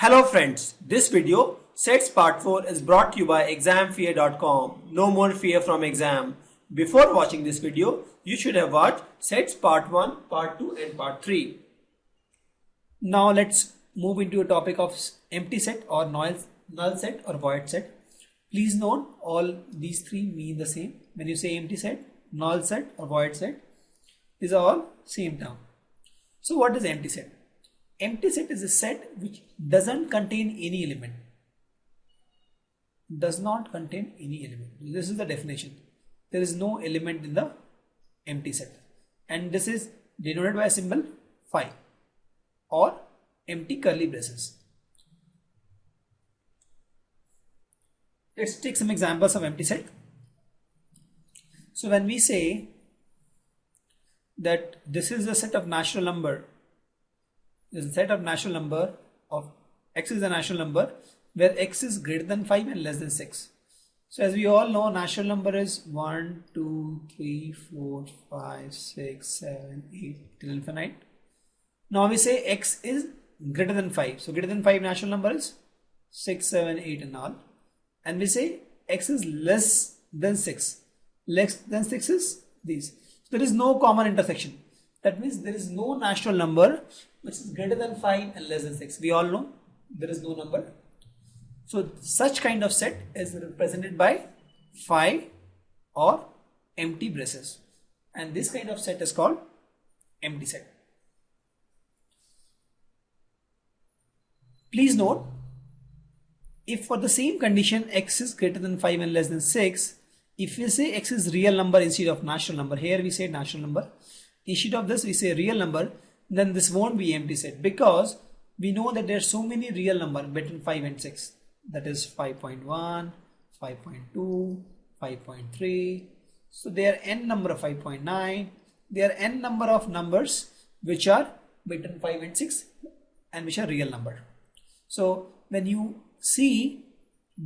Hello friends, this video, Sets Part 4 is brought to you by examfear.com. No more fear from exam. Before watching this video, you should have watched Sets Part 1, Part 2 and Part 3. Now let's move into a topic of empty set or null set or void set. Please note all these three mean the same. When you say empty set, null set or void set, these are all same term. So what is empty set? Empty set is a set which doesn't contain any element. Does not contain any element. This is the definition. There is no element in the empty set. And this is denoted by a symbol phi or empty curly braces. Let's take some examples of empty set. So when we say that this is a set of natural number, is a set of natural number of x is a natural number where x is greater than 5 and less than 6. So as we all know, natural number is 1, 2, 3, 4, 5, 6, 7, 8 till infinite. Now we say x is greater than 5. So greater than 5 natural number is 6, 7, 8 and all. And we say x is less than 6. Less than 6 is these. So there is no common intersection. That means there is no natural number which is greater than 5 and less than 6. We all know there is no number. So such kind of set is represented by phi or empty braces. And this kind of set is called empty set. Please note, if for the same condition x is greater than 5 and less than 6, if we say x is real number instead of natural number, here we say natural number, instead of this we say real number, then this won't be empty set because we know that there are so many real numbers between 5 and 6. That is 5.1, 5.2, 5.3. So there are n number of 5.9. There are n number of numbers which are between 5 and 6 and which are real number. So when you see,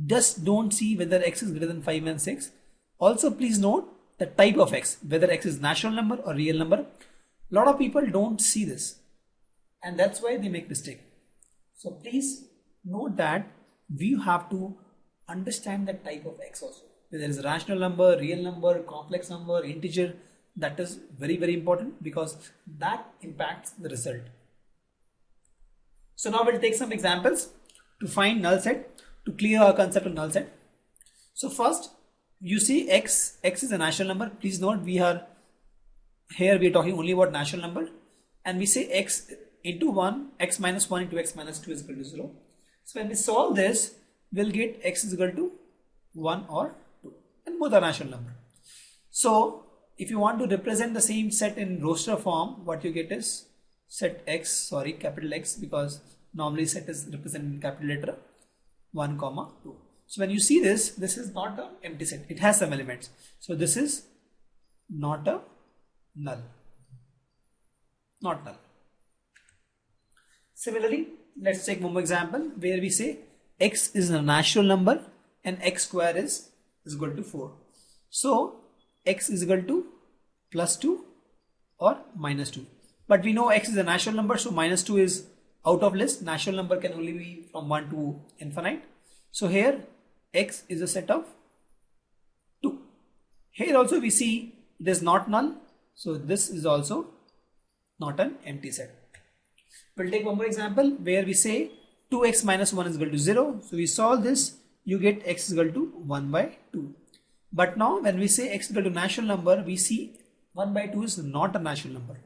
just don't see whether x is greater than 5 and 6. Also please note the type of x, whether x is natural number or real number. A lot of people don't see this and that's why they make mistake. So please note that we have to understand the type of x also. Whether it is a rational number, real number, complex number, integer, that is very, very important because that impacts the result. So now we'll take some examples to find null set, to clear our concept of null set. So first you see x is a natural number. Please note we are talking only about natural number and we say x into 1, x minus 1 into x minus 2 is equal to 0. So when we solve this, we'll get x is equal to 1 or 2 and both are natural number. So if you want to represent the same set in roster form, what you get is set x, capital X, because normally set is represented in capital letter 1, 2. So when you see this, this is not an empty set. It has some elements. So this is not a null. Not null. Similarly, let's take one more example where we say x is a natural number and x square is equal to 4. So x is equal to plus 2 or minus 2. But we know x is a natural number, so minus 2 is out of list. Natural number can only be from 1 to infinite. So here x is a set of 2. Here also we see it is not null. So this is also not an empty set. We'll take one more example where we say 2x minus 1 is equal to 0. So we solve this, you get x is equal to 1 by 2. But now when we say x is equal to natural number, we see 1 by 2 is not a natural number.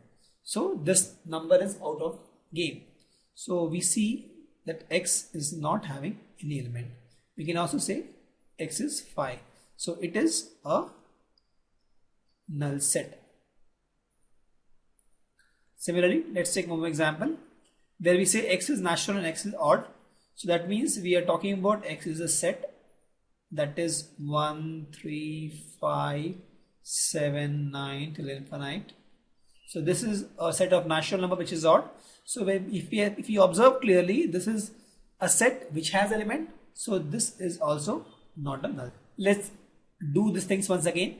So this number is out of game. So we see that x is not having any element. We can also say x is phi. So it is a null set. Similarly, let's take one more example where we say x is natural and x is odd. So that means we are talking about x is a set that is 1, 3, 5, 7, 9 till infinite. So this is a set of natural number which is odd. So if you observe clearly, this is a set which has element. So this is also not a null. Let's do these things once again.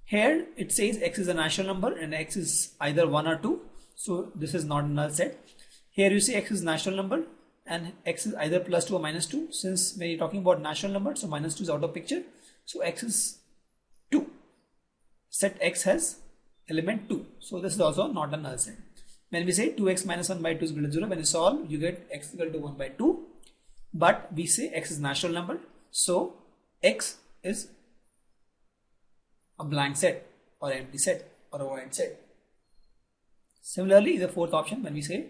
Here it says x is a natural number and x is either 1 or 2. So this is not a null set. Here you see x is natural number and x is either plus 2 or minus 2. Since when you're talking about natural number, so minus 2 is out of picture. So x is 2. Set x has element 2. So this is also not a null set. When we say 2x minus 1 by 2 is equal to 0, when you solve, you get x equal to 1 by 2. But we say x is natural number. So x is a blank set or empty set or a void set. Similarly, the fourth option, when we say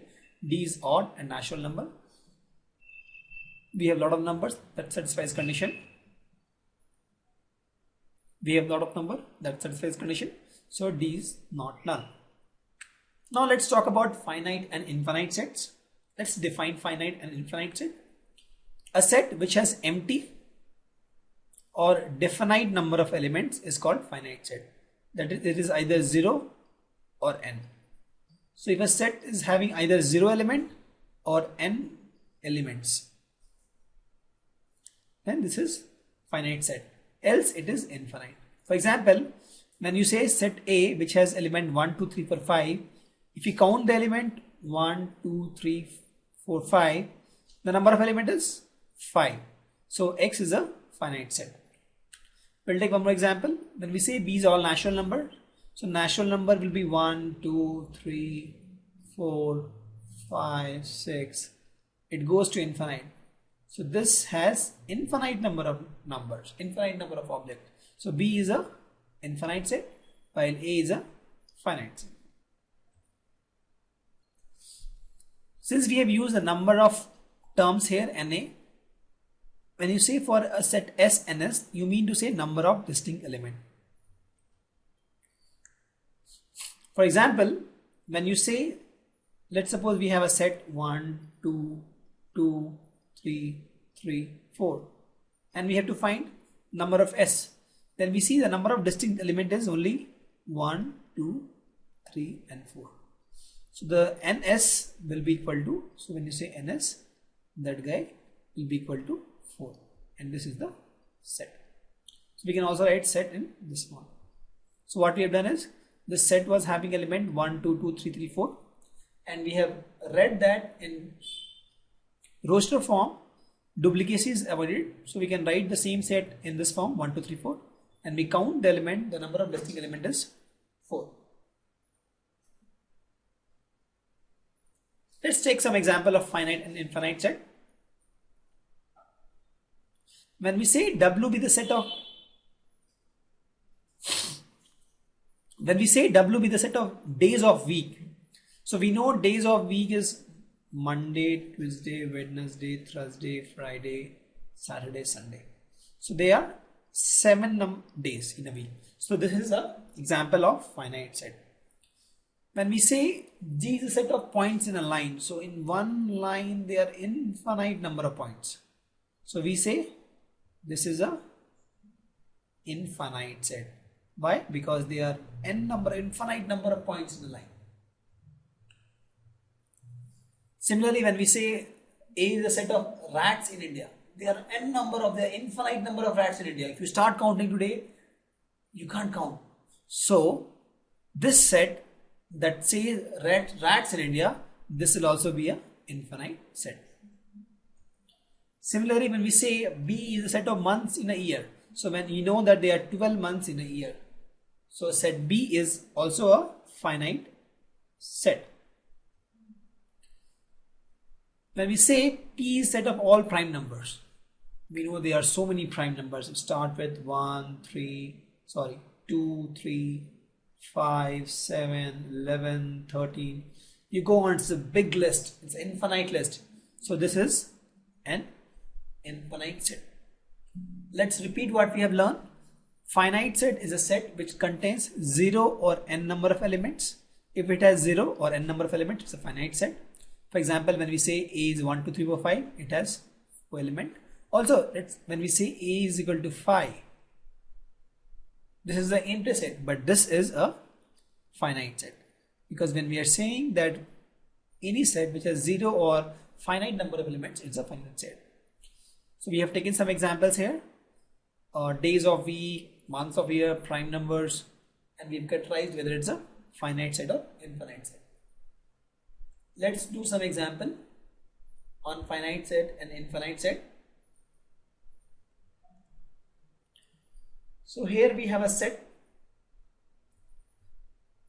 d is odd and natural number, we have a lot of numbers that satisfies condition. We have a lot of number that satisfies condition. So d is not null. Now let's talk about finite and infinite sets. Let's define finite and infinite set. A set which has empty or definite number of elements is called finite set. That is, it is either 0 or n. So if a set is having either 0 element or n elements, then this is finite set. Else it is infinite. For example, when you say set A which has element 1, 2, 3, 4, 5, if you count the element 1, 2, 3, 4, 5, the number of element is 5. So X is a finite set. We'll take one more example. When we say B is all natural number, so natural number will be 1, 2, 3, 4, 5, 6. It goes to infinite. So this has infinite number of numbers, infinite number of objects. So B is a infinite set while A is a finite set. Since we have used the number of terms here, NA, when you say for a set S and S, you mean to say number of distinct element. For example, when you say, let's suppose we have a set 1, 2, 2, 3, 3, 4, and we have to find number of S. Then we see the number of distinct element is only 1, 2, 3 and 4. So the NS will be equal to, so when you say NS, that guy will be equal to 4, and this is the set. So we can also write set in this form. So what we have done is, this set was having element 1, 2, 2, 3, 3, 4, and we have read that in roster form, duplicacy is avoided. So we can write the same set in this form 1, 2, 3, 4, and we count the element, the number of distinct element is 4. Let's take some example of finite and infinite set. When we say W be the set of, when we say W be the set of days of week, so we know days of week is Monday, Tuesday, Wednesday, Thursday, Friday, Saturday, Sunday. So they are 7 days in a week. So this is an example of finite set. When we say G is a set of points in a line, so in one line there are infinite number of points. So we say this is a infinite set. Why? Because there are infinite number of points in a line. Similarly, when we say A is a set of rats in India, there are infinite number of rats in India. If you start counting today, you can't count. So this set that says rats in India, this will also be an infinite set. Similarly, when we say B is a set of months in a year, so when you know that there are 12 months in a year, so set B is also a finite set. When we say P is set of all prime numbers, we know there are so many prime numbers. We start with 2, 3, 5, 7, 11, 13. You go on, it's a big list. It's an infinite list. So this is an infinite set. Let's repeat what we have learned. Finite set is a set which contains 0 or n number of elements. If it has 0 or n number of elements, it's a finite set. For example, when we say A is 1, 2, 3, 4, 5, it has 4 elements. Also, when we say A is equal to 5, this is the empty set, but this is a finite set. Because when we are saying that any set which has 0 or finite number of elements, it's a finite set. So we have taken some examples here. Days of week, months of year, prime numbers, and we've categorized whether it's a finite set or infinite set. Let's do some example on finite set and infinite set. So here we have a set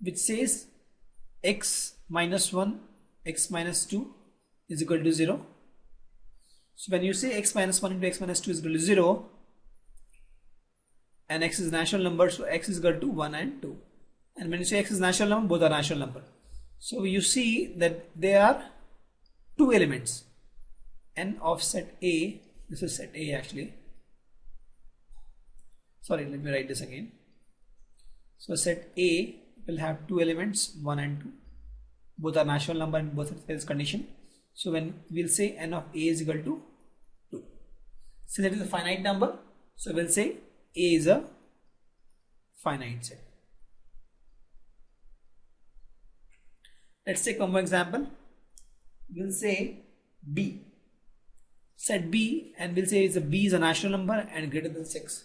which says x minus 1, x minus 2 is equal to 0. So when you say x minus 1 into x minus 2 is equal to 0, and x is natural number, so x is equal to 1 and 2. And when you say x is natural number, both are natural number. So you see that there are two elements, n of set A, this is set A actually. Sorry, let me write this again. So set A will have two elements, 1 and 2. Both are natural number and both are this condition. So when we'll say n of A is equal to 2. Since it is a finite number, so we'll say A is a finite set. Let's take one more example. We'll say B. Set B, and we'll say B is a natural number and greater than 6.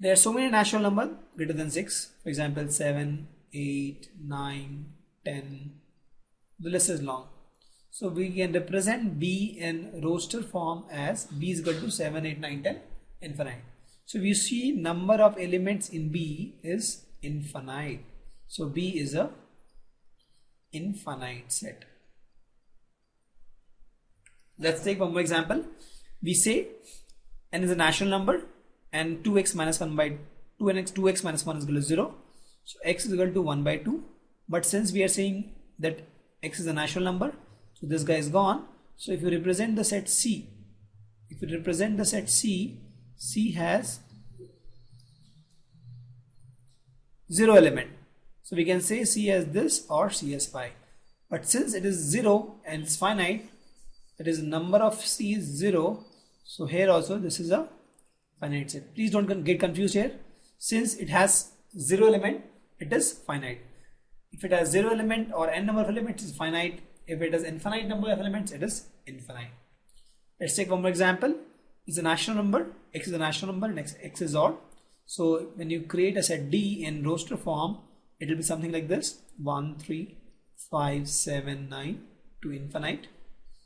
There are so many natural numbers greater than 6. For example, 7, 8, 9, 10. The list is long. So we can represent B in roster form as B is equal to 7, 8, 9, 10, infinite. So you see number of elements in B is infinite. So B is a infinite set. Let's take one more example. We say n is a natural number and 2x minus 1 by 2 and 2x minus 1 is equal to 0. So x is equal to 1 by 2. But since we are saying that x is a natural number, so this guy is gone. So if you represent the set C, C has 0 element. So we can say C has this or C has 5. But since it is 0 and it's finite, that is number of C is 0. So here also this is a finite set. Please don't get confused here. Since it has 0 element, it is finite. If it has 0 element or n number of elements, it is finite. If it has infinite number of elements, it is infinite. Let's take one more example. It's a natural number. X is a natural number and x is odd. So when you create a set D in roster form, it will be something like this: 1, 3, 5, 7, 9 to infinite.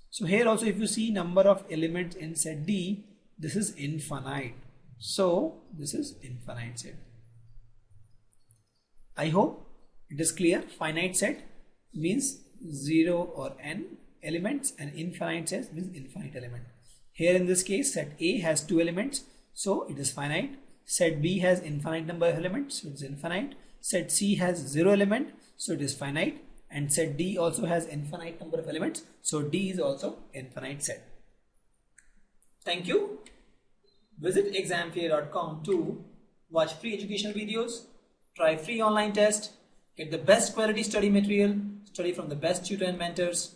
So here also if you see number of elements in set D, this is infinite. So this is infinite set. I hope it is clear. Finite set means 0 or n elements and infinite set means infinite element. Here in this case set A has 2 elements, so it is finite. Set B has infinite number of elements, so it is infinite. Set C has 0 element, so it is finite. And set D also has infinite number of elements, so D is also infinite set. Thank you. Visit examfear.com to watch free educational videos, try free online test, get the best quality study material, study from the best tutor and mentors,